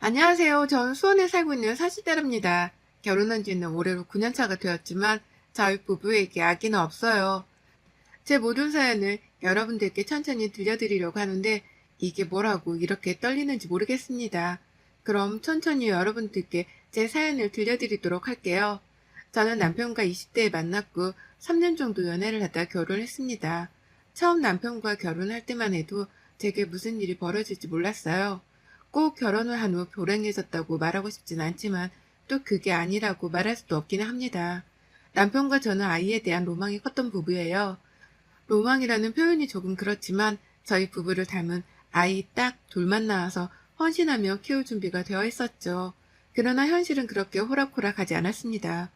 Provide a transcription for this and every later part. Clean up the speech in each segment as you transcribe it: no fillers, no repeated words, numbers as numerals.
안녕하세요. 저는 수원에 살고 있는 40대입니다. 결혼한 지는 올해로 9년 차가 되었지만 저희 부부에게 아기는 없어요. 제 모든 사연을 여러분들께 천천히 들려드리려고 하는데 이게 뭐라고 이렇게 떨리는지 모르겠습니다. 그럼 천천히 여러분들께 제 사연을 들려드리도록 할게요. 저는 남편과 20대에 만났고 3년 정도 연애를 하다 결혼했습니다. 처음 남편과 결혼할 때만 해도 제게 무슨 일이 벌어질지 몰랐어요. 꼭 결혼을 한 후 불행해졌다고 말하고 싶진 않지만 또 그게 아니라고 말할 수도 없기는 합니다. 남편과 저는 아이에 대한 로망이 컸던 부부예요. 로망이라는 표현이 조금 그렇지만 저희 부부를 닮은 아이 딱 둘만 낳아서 헌신하며 키울 준비가 되어 있었죠. 그러나 현실은 그렇게 호락호락하지 않았습니다.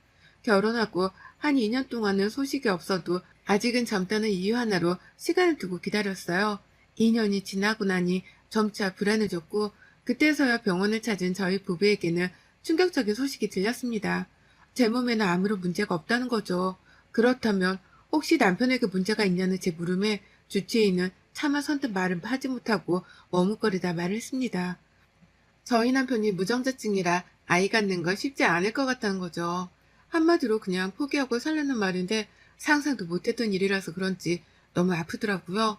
결혼하고 한 2년 동안은 소식이 없어도 아직은 젊다는 이유 하나로 시간을 두고 기다렸어요. 2년이 지나고 나니 점차 불안해졌고 그때서야 병원을 찾은 저희 부부에게는 충격적인 소식이 들렸습니다. 제 몸에는 아무런 문제가 없다는 거죠. 그렇다면 혹시 남편에게 문제가 있냐는 제 물음에 주치의는 차마 선뜻 말을 하지 못하고 머뭇거리다 말을 했습니다. 저희 남편이 무정자증이라 아이 갖는 건 쉽지 않을 것 같다는 거죠. 한마디로 그냥 포기하고 살려는 말인데 상상도 못했던 일이라서 그런지 너무 아프더라고요.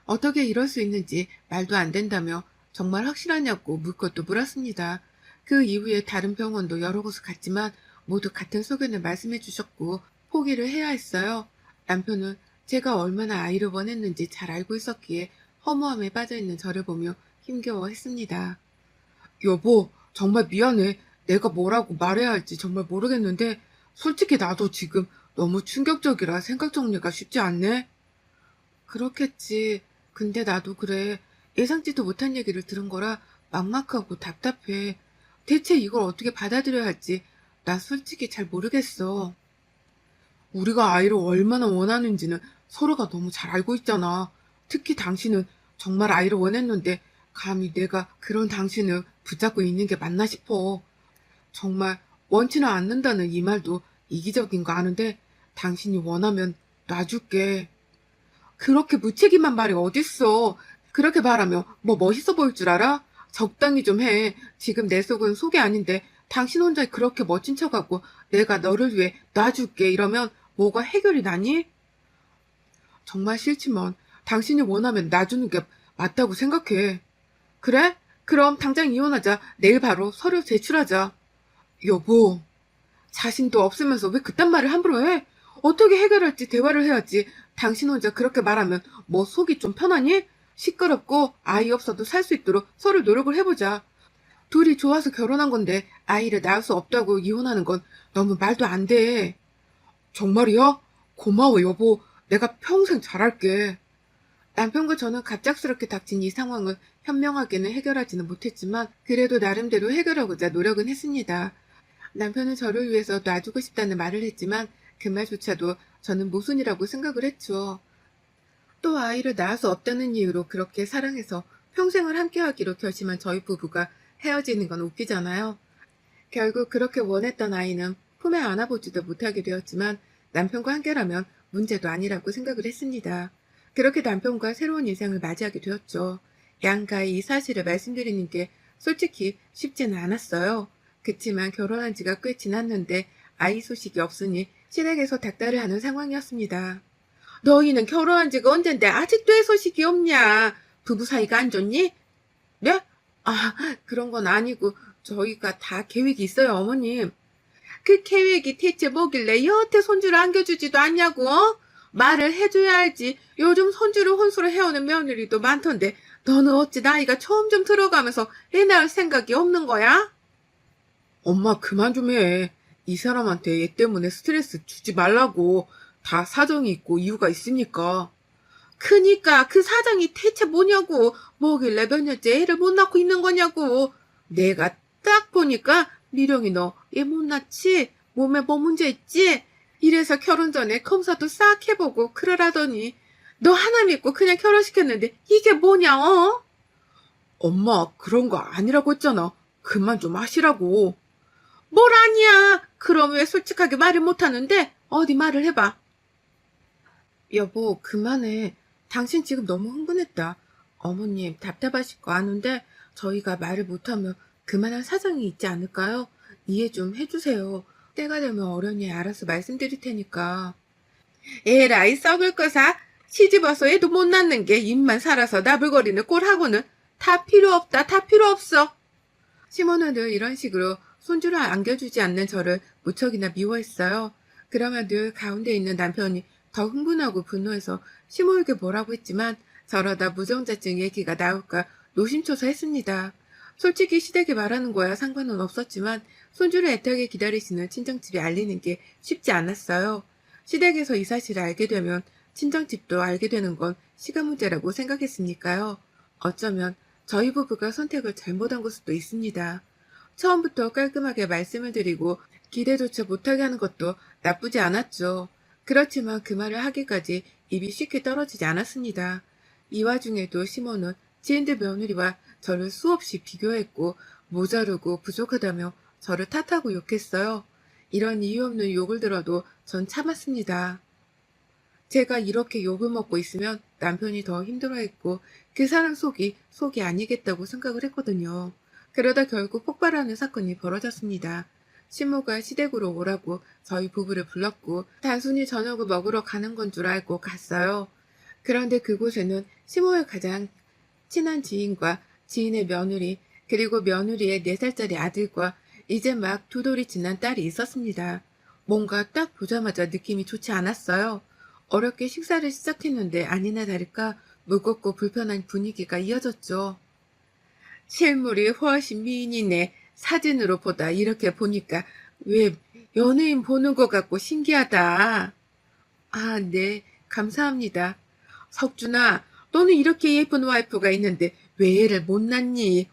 어떻게 이럴 수 있는지 말도 안 된다며 정말 확실하냐고 묻고 또 물었습니다. 그 이후에 다른 병원도 여러 곳을 갔지만 모두 같은 소견을 말씀해 주셨고 포기를 해야 했어요. 남편은 제가 얼마나 아이를 원했는지 잘 알고 있었기에 허무함에 빠져있는 저를 보며 힘겨워했습니다. 여보, 정말 미안해. 내가 뭐라고 말해야 할지 정말 모르겠는데 솔직히 나도 지금 너무 충격적이라 생각 정리가 쉽지 않네. 그렇겠지. 근데 나도 그래. 예상치도 못한 얘기를 들은 거라 막막하고 답답해. 대체 이걸 어떻게 받아들여야 할지 나 솔직히 잘 모르겠어. 우리가 아이를 얼마나 원하는지는 서로가 너무 잘 알고 있잖아. 특히 당신은 정말 아이를 원했는데 감히 내가 그런 당신을 붙잡고 있는 게 맞나 싶어. 정말 원치는 않는다는 이 말도 이기적인 거 아는데 당신이 원하면 놔줄게. 그렇게 무책임한 말이 어딨어. 그렇게 말하면 뭐 멋있어 보일 줄 알아? 적당히 좀 해. 지금 내 속은 속이 아닌데 당신 혼자 그렇게 멋진 척하고 내가 너를 위해 놔줄게 이러면 뭐가 해결이 나니? 정말 싫지만 당신이 원하면 놔주는 게 맞다고 생각해. 그래? 그럼 당장 이혼하자. 내일 바로 서류 제출하자. 여보, 자신도 없으면서 왜 그딴 말을 함부로 해? 어떻게 해결할지 대화를 해야지. 당신 혼자 그렇게 말하면 뭐 속이 좀 편하니? 시끄럽고 아이 없어도 살 수 있도록 서로 노력을 해보자. 둘이 좋아서 결혼한 건데 아이를 낳을 수 없다고 이혼하는 건 너무 말도 안 돼. 정말이야? 고마워 여보. 내가 평생 잘할게. 남편과 저는 갑작스럽게 닥친 이 상황을 현명하게는 해결하지는 못했지만 그래도 나름대로 해결하고자 노력은 했습니다. 남편은 저를 위해서 놔주고 싶다는 말을 했지만 그 말조차도 저는 모순이라고 생각을 했죠. 또 아이를 낳을 수 없다는 이유로 그렇게 사랑해서 평생을 함께하기로 결심한 저희 부부가 헤어지는 건 웃기잖아요. 결국 그렇게 원했던 아이는 품에 안아보지도 못하게 되었지만 남편과 함께라면 문제도 아니라고 생각을 했습니다. 그렇게 남편과 새로운 인생을 맞이하게 되었죠. 양가의 이 사실을 말씀드리는 게 솔직히 쉽지는 않았어요. 그치만 결혼한 지가 꽤 지났는데 아이 소식이 없으니 시댁에서 닥달을 하는 상황이었습니다. 너희는 결혼한 지가 언젠데 아직도 애 소식이 없냐? 부부 사이가 안 좋니? 네? 아, 그런 건 아니고 저희가 다 계획이 있어요, 어머님. 그 계획이 대체 뭐길래 여태 손주를 안겨주지도 않냐고? 말을 해줘야 알지. 요즘 손주를 혼수로 해오는 며느리도 많던데 너는 어찌 나이가 처음 좀 들어가면서 애 낳을 생각이 없는 거야? 엄마 그만 좀 해. 이 사람한테 얘 때문에 스트레스 주지 말라고. 다 사정이 있고 이유가 있으니까. 그니까 그 사정이 대체 뭐냐고. 뭐길래 몇 년째 애를 못 낳고 있는 거냐고. 내가 딱 보니까 미령이 너 얘 못 낳지? 몸에 뭐 문제 있지? 이래서 결혼 전에 검사도 싹 해보고 그러라더니 너 하나 믿고 그냥 결혼시켰는데 이게 뭐냐 어? 엄마 그런 거 아니라고 했잖아. 그만 좀 하시라고. 뭘 아니야. 그럼 왜 솔직하게 말을 못하는데 어디 말을 해봐. 여보, 그만해. 당신 지금 너무 흥분했다. 어머님 답답하실 거 아는데 저희가 말을 못하면 그만한 사정이 있지 않을까요? 이해 좀 해주세요. 때가 되면 어련히 알아서 말씀드릴 테니까. 에라이 썩을 거사. 시집와서 애도 못 낳는 게 입만 살아서 나불거리는 꼴하고는 다 필요 없다. 다 필요 없어. 시몬은 늘 이런 식으로 손주를 안겨주지 않는 저를 무척이나 미워했어요. 그러면 늘 가운데 있는 남편이 더 흥분하고 분노해서 시모에게 뭐라고 했지만 저러다 무정자증 얘기가 나올까 노심초사했습니다. 솔직히 시댁에 말하는 거야 상관은 없었지만 손주를 애타게 기다리시는 친정집에 알리는 게 쉽지 않았어요. 시댁에서 이 사실을 알게 되면 친정집도 알게 되는 건 시간 문제라고 생각했으니까요. 어쩌면 저희 부부가 선택을 잘못한 걸 수도 있습니다. 처음부터 깔끔하게 말씀을 드리고 기대조차 못하게 하는 것도 나쁘지 않았죠. 그렇지만 그 말을 하기까지 입이 쉽게 떨어지지 않았습니다. 이 와중에도 시몬은 지인들 며느리와 저를 수없이 비교했고 모자르고 부족하다며 저를 탓하고 욕했어요. 이런 이유 없는 욕을 들어도 전 참았습니다. 제가 이렇게 욕을 먹고 있으면 남편이 더 힘들어했고 그 사람 속이 아니겠다고 생각을 했거든요. 그러다 결국 폭발하는 사건이 벌어졌습니다. 시모가 시댁으로 오라고 저희 부부를 불렀고 단순히 저녁을 먹으러 가는 건 줄 알고 갔어요. 그런데 그곳에는 시모의 가장 친한 지인과 지인의 며느리 그리고 며느리의 4살짜리 아들과 이제 막 2돌이 지난 딸이 있었습니다. 뭔가 딱 보자마자 느낌이 좋지 않았어요. 어렵게 식사를 시작했는데 아니나 다를까 무겁고 불편한 분위기가 이어졌죠. 실물이 훨씬 미인이네. 사진으로 보다 이렇게 보니까 왜 연예인 보는 것 같고 신기하다. 아, 네. 감사합니다. 석준아, 너는 이렇게 예쁜 와이프가 있는데 왜 애를 못 낳니?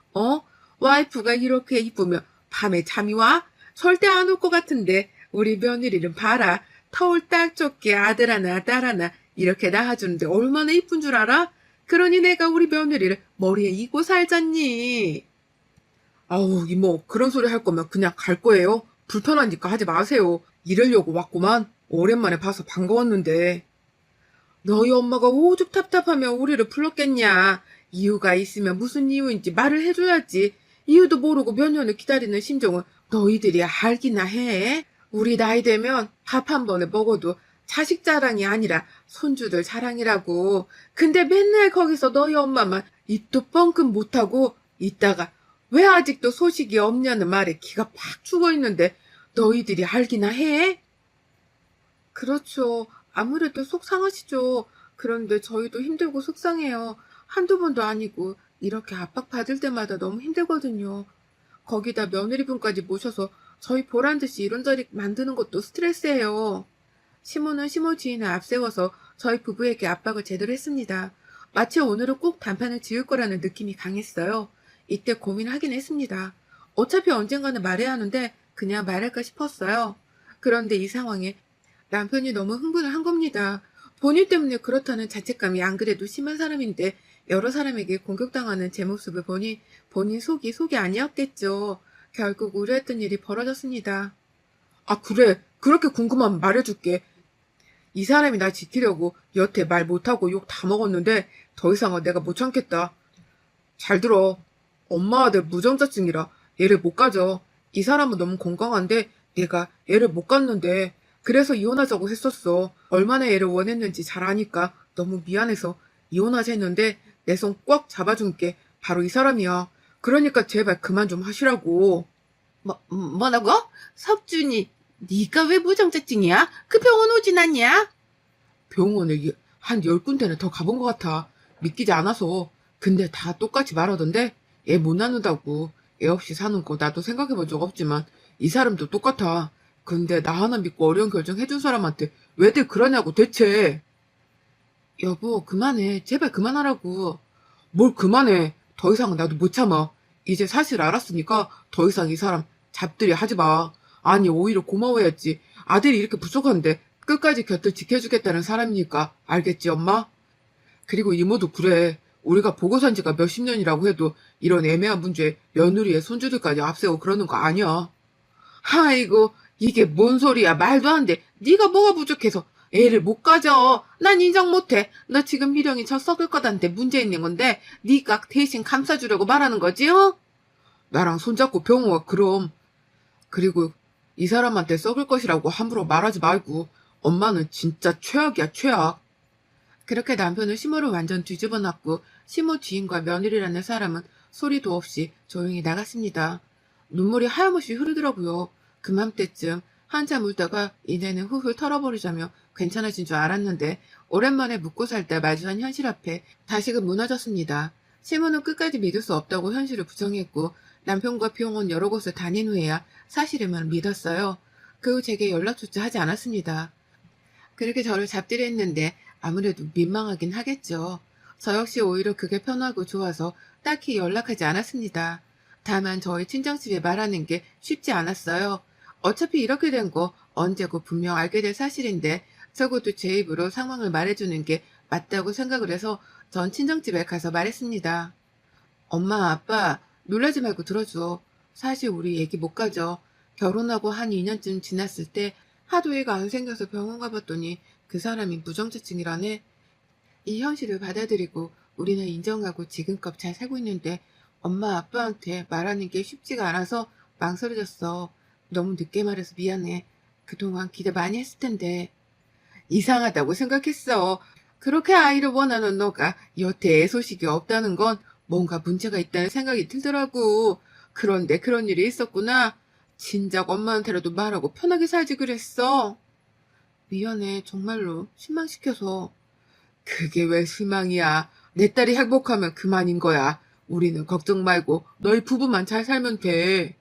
와이프가 이렇게 이쁘면 밤에 잠이 와? 절대 안 올 것 같은데 우리 며느리는 봐라. 터울 딱 좋게 아들 하나 딸 하나 이렇게 낳아주는데 얼마나 이쁜 줄 알아? 그러니 내가 우리 며느리를 머리에 이고 살잖니. 아우 이모 그런 소리 할 거면 그냥 갈 거예요. 불편하니까 하지 마세요. 이러려고 왔구만. 오랜만에 봐서 반가웠는데. 너희 엄마가 오죽 답답하면 우리를 불렀겠냐. 이유가 있으면 무슨 이유인지 말을 해줘야지. 이유도 모르고 몇 년을 기다리는 심정은 너희들이 알기나 해. 우리 나이 되면 밥 한 번에 먹어도 자식 자랑이 아니라 손주들 자랑이라고. 근데 맨날 거기서 너희 엄마만 입도 뻥끗 못하고 있다가 왜 아직도 소식이 없냐는 말에 기가 팍 죽어있는데 너희들이 알기나 해? 그렇죠. 아무래도 속 상하시죠. 그런데 저희도 힘들고 속상해요. 한두 번도 아니고 이렇게 압박받을 때마다 너무 힘들거든요. 거기다 며느리분까지 모셔서 저희 보란듯이 이런저런 만드는 것도 스트레스예요. 시모는 시모 지인을 앞세워서 저희 부부에게 압박을 제대로 했습니다. 마치 오늘은 꼭 단판을 지을 거라는 느낌이 강했어요. 이때 고민하긴 했습니다. 어차피 언젠가는 말해야 하는데 그냥 말할까 싶었어요. 그런데 이 상황에 남편이 너무 흥분을 한 겁니다. 본인 때문에 그렇다는 자책감이 안 그래도 심한 사람인데 여러 사람에게 공격당하는 제 모습을 보니 본인 속이 아니었겠죠. 결국 우려했던 일이 벌어졌습니다. 아 그래 그렇게 궁금하면 말해줄게. 이 사람이 날 지키려고 여태 말 못하고 욕 다 먹었는데 더 이상은 내가 못 참겠다. 잘 들어. 엄마 아들 무정자증이라 얘를 못 가져. 이 사람은 너무 건강한데 내가 얘를 못 갔는데 그래서 이혼하자고 했었어. 얼마나 얘를 원했는지 잘 아니까 너무 미안해서 이혼하자 했는데 내 손 꽉 잡아준 게 바로 이 사람이야. 그러니까 제발 그만 좀 하시라고. 뭐라고? 석준이 네가 왜 무정자증이야? 그 병원 오진 않냐? 병원에 한 10군데는 더 가본 것 같아. 믿기지 않아서. 근데 다 똑같이 말하던데 애 못 낳는다고. 애 없이 사는 거 나도 생각해본 적 없지만 이 사람도 똑같아. 근데 나 하나 믿고 어려운 결정 해준 사람한테 왜들 그러냐고 대체. 여보 그만해. 제발 그만하라고. 뭘 그만해. 더 이상은 나도 못 참아. 이제 사실 알았으니까 더 이상 이 사람 잡들이 하지 마. 아니 오히려 고마워야지. 아들이 이렇게 부족한데 끝까지 곁을 지켜주겠다는 사람이니까 알겠지 엄마? 그리고 이모도 그래. 우리가 보고 산 지가 몇십 년이라고 해도 이런 애매한 문제에 며느리의 손주들까지 앞세고 그러는 거 아니야. 아이고 이게 뭔 소리야. 말도 안 돼. 네가 뭐가 부족해서 애를 못 가져. 난 인정 못해. 너 지금 미령이 저 썩을 거다한테 문제 있는 건데 네가 대신 감싸주려고 말하는 거지 어? 나랑 손잡고 병원 와, 그럼. 그리고 이 사람한테 썩을 것이라고 함부로 말하지 말고. 엄마는 진짜 최악이야, 최악. 그렇게 남편을 시모로 완전 뒤집어 놨고 시모 주인과 며느리라는 사람은 소리도 없이 조용히 나갔습니다. 눈물이 하염없이 흐르더라고요. 그맘때쯤 한참 울다가 이내는 훌훌 털어버리자며 괜찮아진 줄 알았는데 오랜만에 묵고 살다 마주한 현실 앞에 다시금 무너졌습니다. 시모는 끝까지 믿을 수 없다고 현실을 부정했고 남편과 병원 여러 곳을 다닌 후에야 사실임을 믿었어요. 그 후 제게 연락조차 하지 않았습니다. 그렇게 저를 잡들이 했는데 아무래도 민망하긴 하겠죠. 저 역시 오히려 그게 편하고 좋아서 딱히 연락하지 않았습니다. 다만 저희 친정집에 말하는 게 쉽지 않았어요. 어차피 이렇게 된 거 언제고 분명 알게 될 사실인데 적어도 제 입으로 상황을 말해주는 게 맞다고 생각을 해서 전 친정집에 가서 말했습니다. 엄마, 아빠, 놀라지 말고 들어줘. 사실 우리 얘기 못 가져. 결혼하고 한 2년쯤 지났을 때 하도 애가 안 생겨서 병원 가봤더니 그 사람이 무정자증이라네. 이 현실을 받아들이고 우리는 인정하고 지금껏 잘 살고 있는데 엄마, 아빠한테 말하는 게 쉽지가 않아서 망설여졌어. 너무 늦게 말해서 미안해. 그동안 기대 많이 했을 텐데. 이상하다고 생각했어. 그렇게 아이를 원하는 너가 여태 애 소식이 없다는 건 뭔가 문제가 있다는 생각이 들더라고. 그런데 그런 일이 있었구나. 진작 엄마한테라도 말하고 편하게 살지 그랬어. 미안해, 정말로 실망시켜서. 그게 왜 실망이야. 내 딸이 행복하면 그만인 거야. 우리는 걱정 말고 너희 부부만 잘 살면 돼.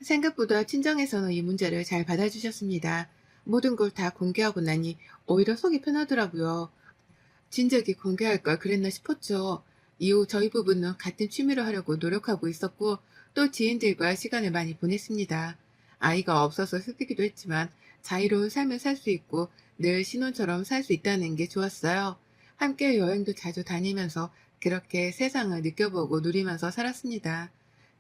생각보다 친정에서는 이 문제를 잘 받아주셨습니다. 모든 걸 다 공개하고 나니 오히려 속이 편하더라고요. 진작에 공개할 걸 그랬나 싶었죠. 이후 저희 부부는 같은 취미로 하려고 노력하고 있었고 또 지인들과 시간을 많이 보냈습니다. 아이가 없어서 슬프기도 했지만 자유로운 삶을 살 수 있고 늘 신혼처럼 살 수 있다는 게 좋았어요. 함께 여행도 자주 다니면서 그렇게 세상을 느껴보고 누리면서 살았습니다.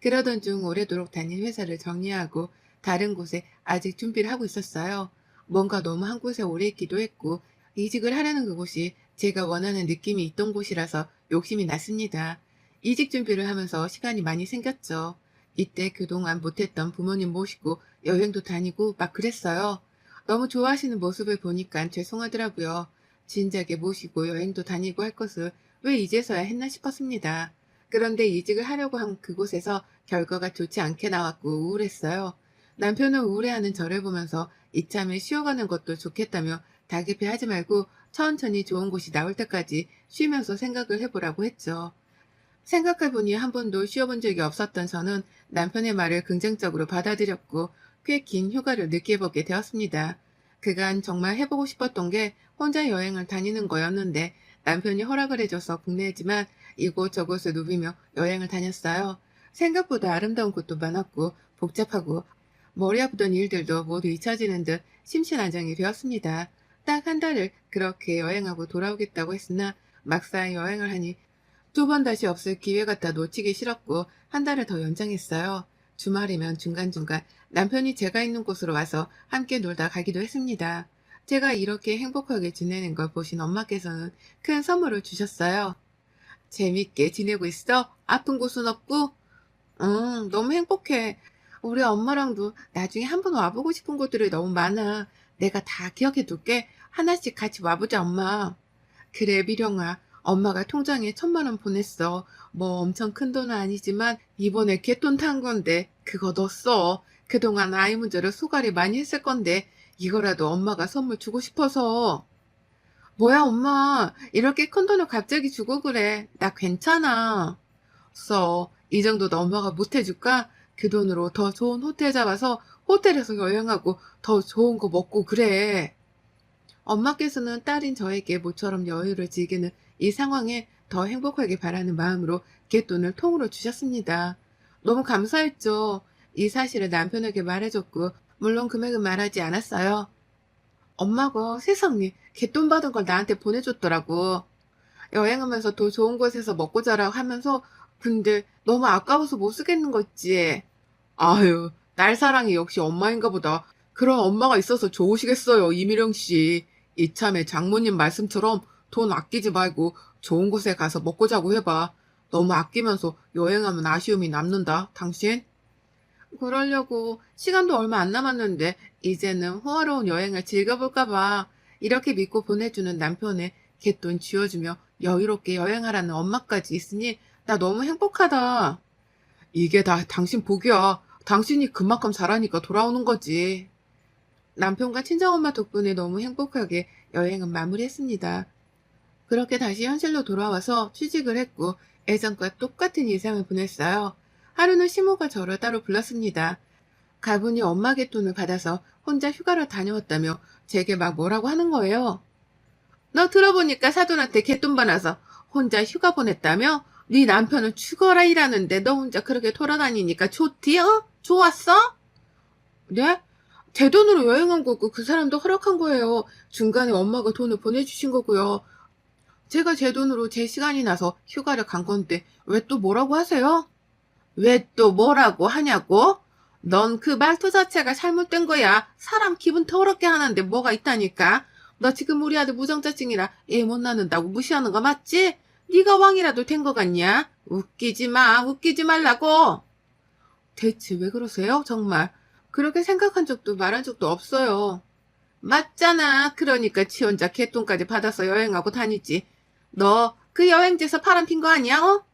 그러던 중 오래도록 다닌 회사를 정리하고 다른 곳에 아직 준비를 하고 있었어요. 뭔가 너무 한 곳에 오래 있기도 했고 이직을 하려는 그곳이 제가 원하는 느낌이 있던 곳이라서 욕심이 났습니다. 이직 준비를 하면서 시간이 많이 생겼죠. 이때 그동안 못했던 부모님 모시고 여행도 다니고 막 그랬어요. 너무 좋아하시는 모습을 보니까 죄송하더라고요. 진작에 모시고 여행도 다니고 할 것을 왜 이제서야 했나 싶었습니다. 그런데 이직을 하려고 한 그곳에서 결과가 좋지 않게 나왔고 우울했어요. 남편은 우울해하는 저를 보면서 이참에 쉬어가는 것도 좋겠다며 다급해 하지 말고 천천히 좋은 곳이 나올 때까지 쉬면서 생각을 해보라고 했죠. 생각해보니 한 번도 쉬어본 적이 없었던 저는 남편의 말을 긍정적으로 받아들였고 꽤 긴 휴가를 느껴보게 되었습니다. 그간 정말 해보고 싶었던 게 혼자 여행을 다니는 거였는데 남편이 허락을 해줘서 국내지만 이곳저곳을 누비며 여행을 다녔어요. 생각보다 아름다운 곳도 많았고 복잡하고 머리 아프던 일들도 모두 잊혀지는 듯 심신안정이 되었습니다. 딱 한 달을 그렇게 여행하고 돌아오겠다고 했으나 막상 여행을 하니 두 번 다시 없을 기회 같아 놓치기 싫었고 한 달을 더 연장했어요. 주말이면 중간중간 남편이 제가 있는 곳으로 와서 함께 놀다 가기도 했습니다. 제가 이렇게 행복하게 지내는 걸 보신 엄마께서는 큰 선물을 주셨어요. 재밌게 지내고 있어? 아픈 곳은 없고? 응, 너무 행복해. 우리 엄마랑도 나중에 한번 와보고 싶은 곳들이 너무 많아. 내가 다 기억해 둘게. 하나씩 같이 와보자, 엄마. 그래, 미령아. 엄마가 통장에 1,000만 원 보냈어. 뭐 엄청 큰 돈은 아니지만 이번에 갯돈 탄 건데 그거 너 써. 그동안 아이 문제로 수고를 많이 했을 건데 이거라도 엄마가 선물 주고 싶어서. 뭐야, 엄마. 이렇게 큰 돈을 갑자기 주고 그래. 나 괜찮아. 써. 이 정도도 엄마가 못 해줄까? 그 돈으로 더 좋은 호텔 잡아서 호텔에서 여행하고 더 좋은 거 먹고 그래. 엄마께서는 딸인 저에게 모처럼 여유를 즐기는 이 상황에 더 행복하게 바라는 마음으로 갯돈을 통으로 주셨습니다. 너무 감사했죠. 이 사실을 남편에게 말해줬고 물론 금액은 말하지 않았어요. 엄마가 세상에 갯돈 받은 걸 나한테 보내줬더라고. 여행하면서 더 좋은 곳에서 먹고 자라고 하면서 근데 너무 아까워서 못 쓰겠는 거 있지. 아유, 딸 사랑이 역시 엄마인가 보다. 그런 엄마가 있어서 좋으시겠어요, 이미령 씨. 이참에 장모님 말씀처럼 돈 아끼지 말고 좋은 곳에 가서 먹고 자고 해봐. 너무 아끼면서 여행하면 아쉬움이 남는다, 당신. 그러려고 시간도 얼마 안 남았는데 이제는 호화로운 여행을 즐겨볼까 봐 이렇게 믿고 보내주는 남편의 갯돈 쥐어주며 여유롭게 여행하라는 엄마까지 있으니 나 너무 행복하다. 이게 다 당신 복이야. 당신이 그만큼 잘하니까 돌아오는 거지. 남편과 친정엄마 덕분에 너무 행복하게 여행은 마무리했습니다. 그렇게 다시 현실로 돌아와서 취직을 했고 예전과 똑같은 일상을 보냈어요. 하루는 시모가 저를 따로 불렀습니다. 가분이 엄마 갯돈을 받아서 혼자 휴가를 다녀왔다며 제게 막 뭐라고 하는 거예요. 너 들어보니까 사돈한테 갯돈 받아서 혼자 휴가 보냈다며? 네 남편은 죽어라 일하는데 너 혼자 그렇게 돌아다니니까 좋디? 어? 좋았어? 네? 제 돈으로 여행한 거고 그 사람도 허락한 거예요. 중간에 엄마가 돈을 보내주신 거고요. 제가 제 돈으로 제 시간이 나서 휴가를 간 건데 왜 또 뭐라고 하세요? 왜 또 뭐라고 하냐고? 넌 그 말투 자체가 잘못된 거야. 사람 기분 더럽게 하는데 뭐가 있다니까. 너 지금 우리 아들 무정자증이라 애 못 낳는다고 무시하는 거 맞지? 네가 왕이라도 된 거 같냐? 웃기지 마. 웃기지 말라고. 대체 왜 그러세요? 정말. 그렇게 생각한 적도 말한 적도 없어요. 맞잖아. 그러니까 지 혼자 갯돈까지 받아서 여행하고 다니지. 너 그 여행지에서 바람핀 거 아니야? 어?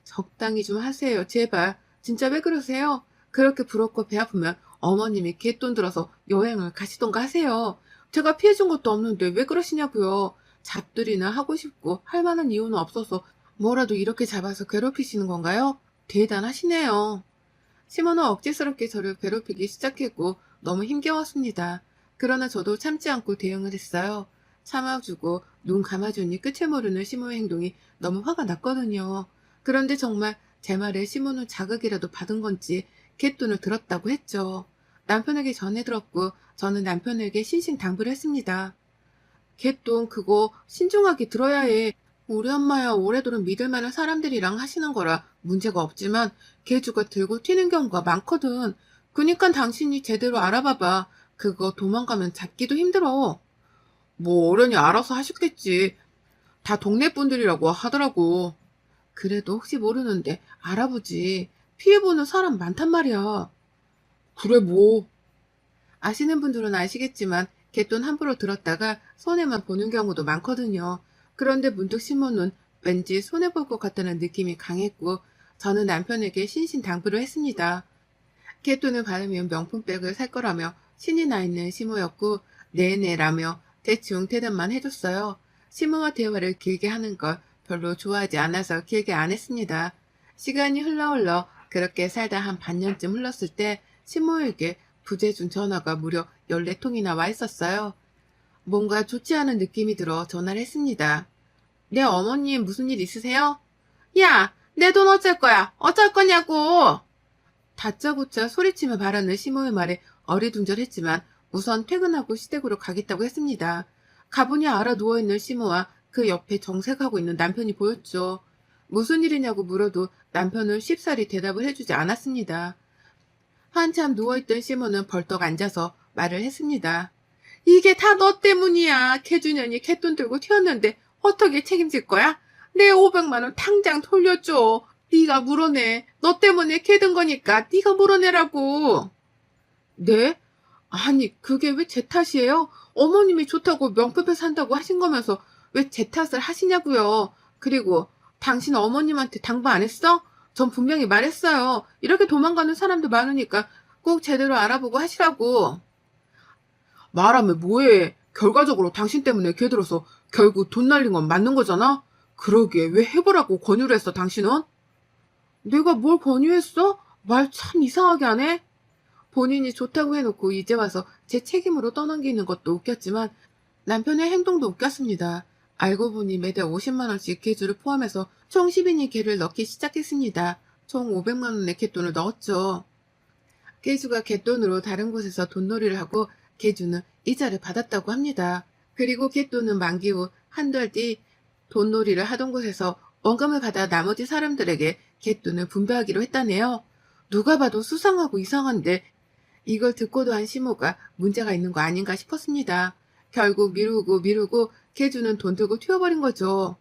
적당히 좀 하세요. 제발. 진짜 왜 그러세요? 그렇게 부럽고 배 아프면 어머님이 갯돈 들어서 여행을 가시던가 하세요. 제가 피해준 것도 없는데 왜 그러시냐고요. 잡들이나 하고 싶고 할 만한 이유는 없어서 뭐라도 이렇게 잡아서 괴롭히시는 건가요? 대단하시네요. 시모는 억지스럽게 저를 괴롭히기 시작했고 너무 힘겨웠습니다. 그러나 저도 참지 않고 대응을 했어요. 참아주고 눈 감아주니 끝을 모르는 시모의 행동이 너무 화가 났거든요. 그런데 정말 제 말에 시모는 자극이라도 받은 건지 갯돈을 들었다고 했죠. 남편에게 전해 들었고 저는 남편에게 신신당부를 했습니다. 갯돈 그거 신중하게 들어야 해. 우리 엄마야 오래도록 믿을 만한 사람들이랑 하시는 거라 문제가 없지만 개주가 들고 튀는 경우가 많거든. 그니까 당신이 제대로 알아봐봐. 그거 도망가면 잡기도 힘들어. 뭐 어련히 알아서 하셨겠지. 다 동네 분들이라고 하더라고. 그래도 혹시 모르는데 알아보지. 피해보는 사람 많단 말이야. 그래 뭐. 아시는 분들은 아시겠지만 갯돈 함부로 들었다가 손해만 보는 경우도 많거든요. 그런데 문득 시몬은 왠지 손해볼 것 같다는 느낌이 강했고 저는 남편에게 신신당부를 했습니다. 갯돈을 받으면 명품백을 살 거라며 신이 나 있는 시모였고 네네라며 대충 대답만 해줬어요. 시모와 대화를 길게 하는 걸 별로 좋아하지 않아서 길게 안 했습니다. 시간이 흘러 그렇게 살다 한 반년쯤 흘렀을 때 시모에게 부재중 전화가 무려 14통이나 와 있었어요. 뭔가 좋지 않은 느낌이 들어 전화를 했습니다. 네 어머님 무슨 일 있으세요? 야, 내 돈 어쩔 거야? 어쩔 거냐고! 다짜고짜 소리치며 말하는 시모의 말에 어리둥절했지만 우선 퇴근하고 시댁으로 가겠다고 했습니다. 가보니 알아 누워있는 시모와 그 옆에 정색하고 있는 남편이 보였죠. 무슨 일이냐고 물어도 남편은 쉽사리 대답을 해주지 않았습니다. 한참 누워있던 시모는 벌떡 앉아서 말을 했습니다. 이게 다 너 때문이야. 개주년이 갯돈 들고 튀었는데 어떻게 책임질 거야? 내 500만 원 당장 돌려줘. 네가 물어내. 너 때문에 개 든 거니까 네가 물어내라고. 네? 아니 그게 왜 제 탓이에요? 어머님이 좋다고 명품백 산다고 하신 거면서 왜 제 탓을 하시냐고요. 그리고 당신 어머님한테 당부 안 했어? 전 분명히 말했어요. 이렇게 도망가는 사람도 많으니까 꼭 제대로 알아보고 하시라고. 말하면 뭐해. 결과적으로 당신 때문에 걔 들어서 결국 돈 날린 건 맞는 거잖아? 그러기에 왜 해보라고 권유를 했어 당신은? 내가 뭘 권유했어? 말 참 이상하게 하네? 본인이 좋다고 해놓고 이제 와서 제 책임으로 떠넘기는 것도 웃겼지만 남편의 행동도 웃겼습니다. 알고 보니 매달 50만 원씩 개주를 포함해서 총 10인이 개를 넣기 시작했습니다. 총 500만 원의 갯돈을 넣었죠. 개주가 갯돈으로 다른 곳에서 돈놀이를 하고 개주는 이자를 받았다고 합니다. 그리고 갯돈은 만기 후 한 달 뒤 돈놀이를 하던 곳에서 원금을 받아 나머지 사람들에게 갯돈을 분배하기로 했다네요. 누가 봐도 수상하고 이상한데 이걸 듣고도 한 시모가 문제가 있는 거 아닌가 싶었습니다. 결국 미루고 개주는 돈 들고 튀어버린 거죠.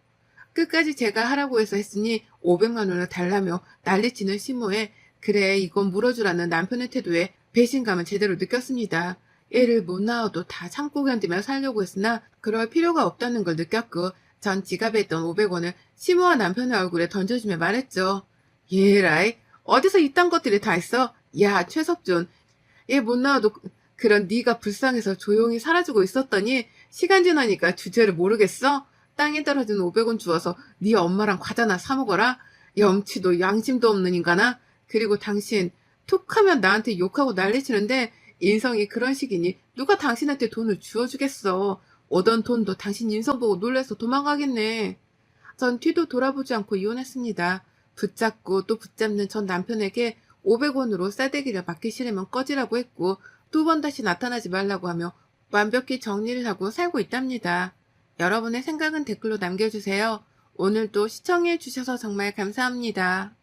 끝까지 제가 하라고 해서 했으니 500만 원을 달라며 난리치는 시모에 그래 이건 물어주라는 남편의 태도에 배신감을 제대로 느꼈습니다. 애를 못 낳아도 다 참고 견디며 살려고 했으나 그럴 필요가 없다는 걸 느꼈고 전 지갑에 있던 500원을 시모와 남편의 얼굴에 던져주며 말했죠. 예라이 어디서 이딴 것들이 다 있어? 야 최석준 애 못 낳아도 그런 네가 불쌍해서 조용히 사라지고 있었더니 시간 지나니까 주제를 모르겠어? 땅에 떨어진 500원 주워서 네 엄마랑 과자나 사 먹어라. 염치도 양심도 없는 인간아. 그리고 당신 툭하면 나한테 욕하고 난리치는데 인성이 그런 식이니 누가 당신한테 돈을 주워주겠어. 오던 돈도 당신 인성 보고 놀라서 도망가겠네. 전 뒤도 돌아보지 않고 이혼했습니다. 붙잡고 또 붙잡는 전 남편에게 500원으로 싸대기를 맞기 싫으면 꺼지라고 했고 2번 다시 나타나지 말라고 하며 완벽히 정리를 하고 살고 있답니다. 여러분의 생각은 댓글로 남겨주세요. 오늘도 시청해 주셔서 정말 감사합니다.